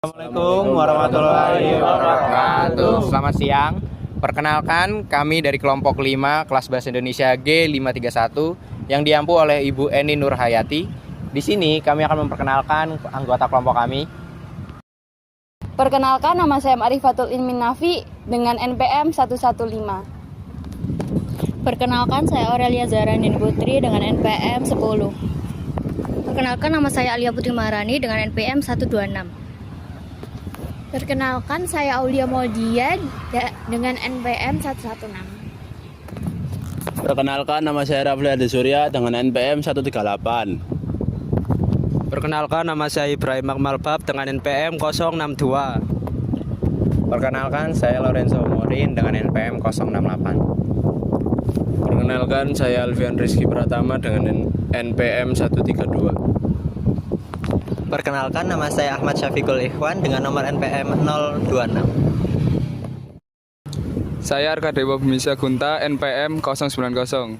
Assalamualaikum warahmatullahi wabarakatuh. Selamat siang. Perkenalkan, kami dari kelompok 5 kelas Bahasa Indonesia G531 yang diampu oleh Ibu Eni Nurhayati. Di sini kami akan memperkenalkan anggota kelompok kami. Perkenalkan, nama saya Marifatul Ilmin Nafi dengan NPM 115. Perkenalkan, saya Aurelia Zahrandini Putri dengan NPM 10. Perkenalkan, nama saya Alia Putri Maharani dengan NPM 126. Perkenalkan, saya Aulia Maudia dengan NPM 116. Perkenalkan, nama saya Rafli Adi Surya dengan NPM 138. Perkenalkan, nama saya Ibrahim Akmalbab dengan NPM 062. Perkenalkan, saya Lorenzo Morin dengan NPM 068. Perkenalkan, saya Alfian Rizky Pratama dengan NPM 132. Perkenalkan, nama saya Ahmad Syafiqul Ikhwan dengan nomor NPM 026. Saya Arka Dewa Bumisa Gunta NPM 090.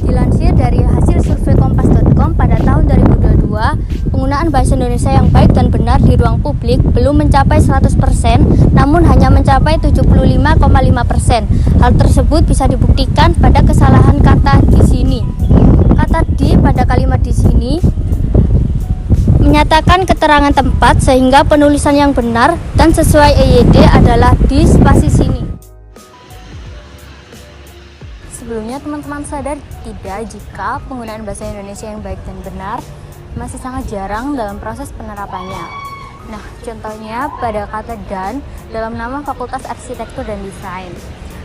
Dilansir dari hasil survei kompas.com pada tahun 2022, penggunaan bahasa Indonesia yang baik dan benar di ruang publik belum mencapai 100%, namun hanya mencapai 75,5%. Hal tersebut bisa dibuktikan pada kesalahan kata di sini. Kata di pada kalimat di sini menyatakan keterangan tempat, sehingga penulisan yang benar dan sesuai EYD adalah di spasi sini. Sebelumnya, teman-teman sadar tidak jika penggunaan bahasa Indonesia yang baik dan benar masih sangat jarang dalam proses penerapannya. Nah, contohnya pada kata dan dalam nama Fakultas Arsitektur dan Desain.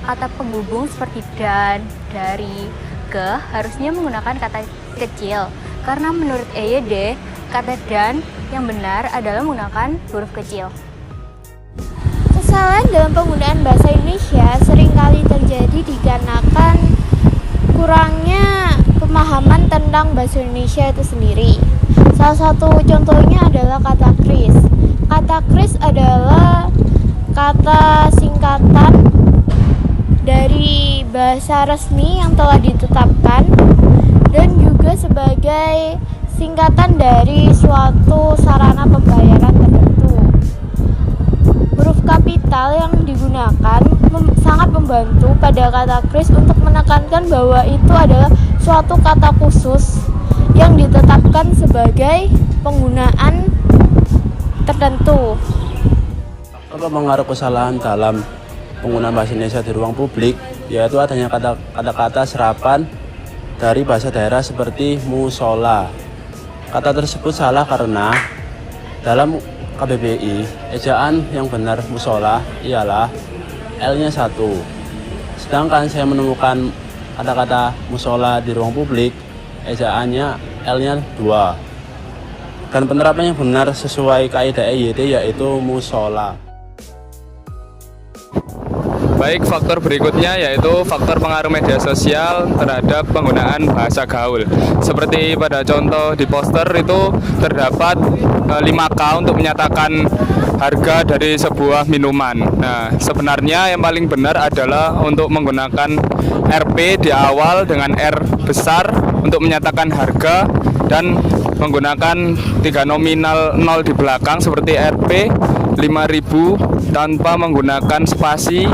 Kata penghubung seperti dan, dari, ke harusnya menggunakan kata kecil, karena menurut EYD, kata dan yang benar adalah menggunakan huruf kecil. Kesalahan dalam penggunaan bahasa Indonesia seringkali terjadi dikarenakan kurangnya pemahaman tentang bahasa Indonesia itu sendiri. Salah satu contohnya adalah kata kris. Kata kris adalah kata singkatan dari bahasa resmi yang telah ditetapkan dan juga sebagai singkatan dari suatu sarana pembayaran tertentu. Huruf kapital yang digunakan sangat membantu pada kata kris untuk menekankan bahwa itu adalah suatu kata khusus yang ditetapkan sebagai penggunaan tertentu. Apa pengaruh kesalahan dalam penggunaan bahasa Indonesia di ruang publik, yaitu adanya kata-kata serapan dari bahasa daerah seperti musola. Kata tersebut salah karena dalam KBBI, ejaan yang benar musola ialah L-nya 1. Sedangkan saya menemukan kata-kata musola di ruang publik, ejaannya L-nya 2. Dan penerapan yang benar sesuai kaidah EYD yaitu musola. Baik, faktor berikutnya yaitu faktor pengaruh media sosial terhadap penggunaan bahasa gaul. Seperti pada contoh di poster itu terdapat 5K untuk menyatakan harga dari sebuah minuman. Nah, sebenarnya yang paling benar adalah untuk menggunakan RP di awal dengan R besar untuk menyatakan harga dan menggunakan 3 nominal 0 di belakang seperti RP 5.000 tanpa menggunakan spasi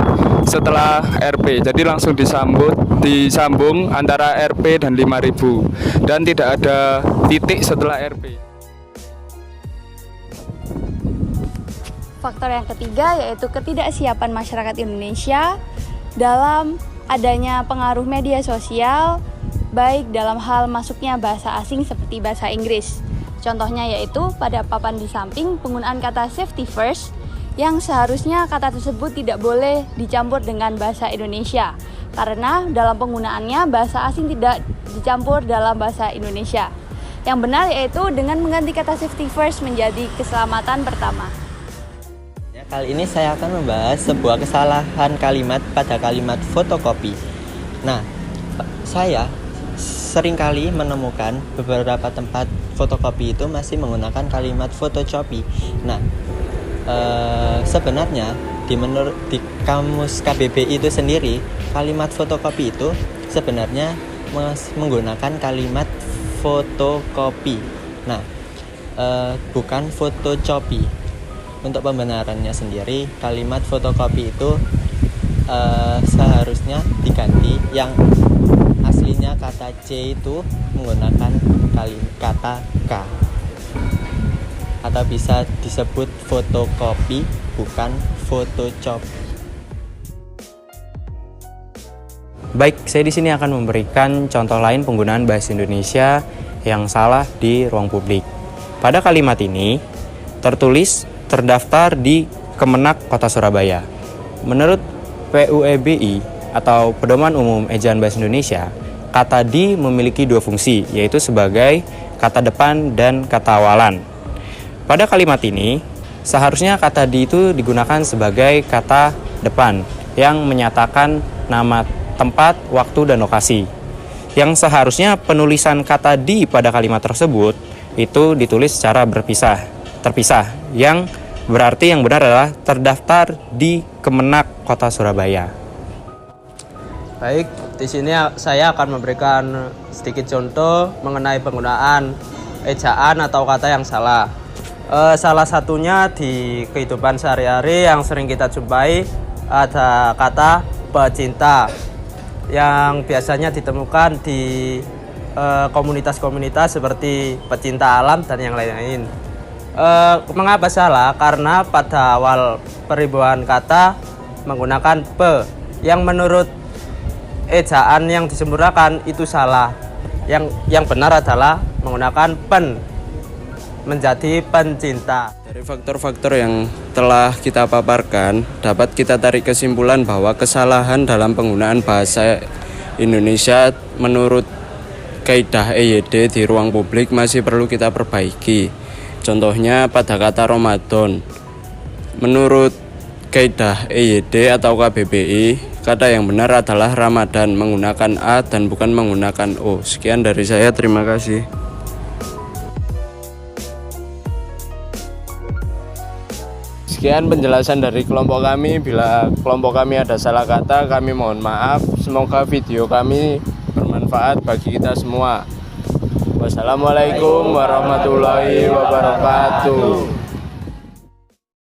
setelah RP. Jadi langsung disambung antara RP dan 5.000 dan tidak ada titik setelah RP. Faktor yang ketiga yaitu ketidaksiapan masyarakat Indonesia dalam adanya pengaruh media sosial, baik dalam hal masuknya bahasa asing seperti bahasa Inggris. Contohnya yaitu pada papan di samping penggunaan kata safety first, yang seharusnya kata tersebut tidak boleh dicampur dengan bahasa Indonesia, karena dalam penggunaannya bahasa asing tidak dicampur dalam bahasa Indonesia. Yang benar yaitu dengan mengganti kata safety first menjadi keselamatan pertama. Kali ini saya akan membahas sebuah kesalahan kalimat pada kalimat fotokopi. Nah, saya seringkali menemukan beberapa tempat fotokopi itu masih menggunakan kalimat photocopy. Nah, sebenarnya di kamus KBBI itu sendiri, kalimat fotokopi itu sebenarnya menggunakan kalimat fotokopi. Nah, bukan fotocopi. Untuk pembenarannya sendiri, kalimat fotokopi itu seharusnya diganti, yang aslinya kata C itu menggunakan kata K, atau bisa disebut fotokopi bukan fotocopi. Baik, saya di sini akan memberikan contoh lain penggunaan bahasa Indonesia yang salah di ruang publik. Pada kalimat ini tertulis terdaftar di Kemenak Kota Surabaya. Menurut PUEBI atau Pedoman Umum Ejaan Bahasa Indonesia, kata di memiliki dua fungsi, yaitu sebagai kata depan dan kata awalan. Pada kalimat ini, seharusnya kata di itu digunakan sebagai kata depan yang menyatakan nama tempat, waktu, dan lokasi. Yang seharusnya penulisan kata di pada kalimat tersebut itu ditulis secara terpisah, yang berarti yang benar adalah terdaftar di Kemenak Kota Surabaya. Baik, di sini saya akan memberikan sedikit contoh mengenai penggunaan ejaan atau kata yang salah. Salah satunya di kehidupan sehari-hari yang sering kita jumpai ada kata pecinta yang biasanya ditemukan di komunitas-komunitas seperti pecinta alam dan yang lain-lain. Mengapa salah? Karena pada awal peribuan kata menggunakan pe, yang menurut ejaan yang disempurnakan itu salah. Yang benar adalah menggunakan pen, menjadi pencinta. Dari faktor-faktor yang telah kita paparkan, dapat kita tarik kesimpulan bahwa kesalahan dalam penggunaan bahasa Indonesia menurut kaidah EYD di ruang publik masih perlu kita perbaiki. Contohnya pada kata Ramadan. Menurut kaidah EYD atau KBBI, kata yang benar adalah Ramadan menggunakan A dan bukan menggunakan O. Sekian dari saya, terima kasih. Sekian penjelasan dari kelompok kami. Bila kelompok kami ada salah kata, kami mohon maaf. Semoga video kami bermanfaat bagi kita semua. Wassalamualaikum warahmatullahi wabarakatuh.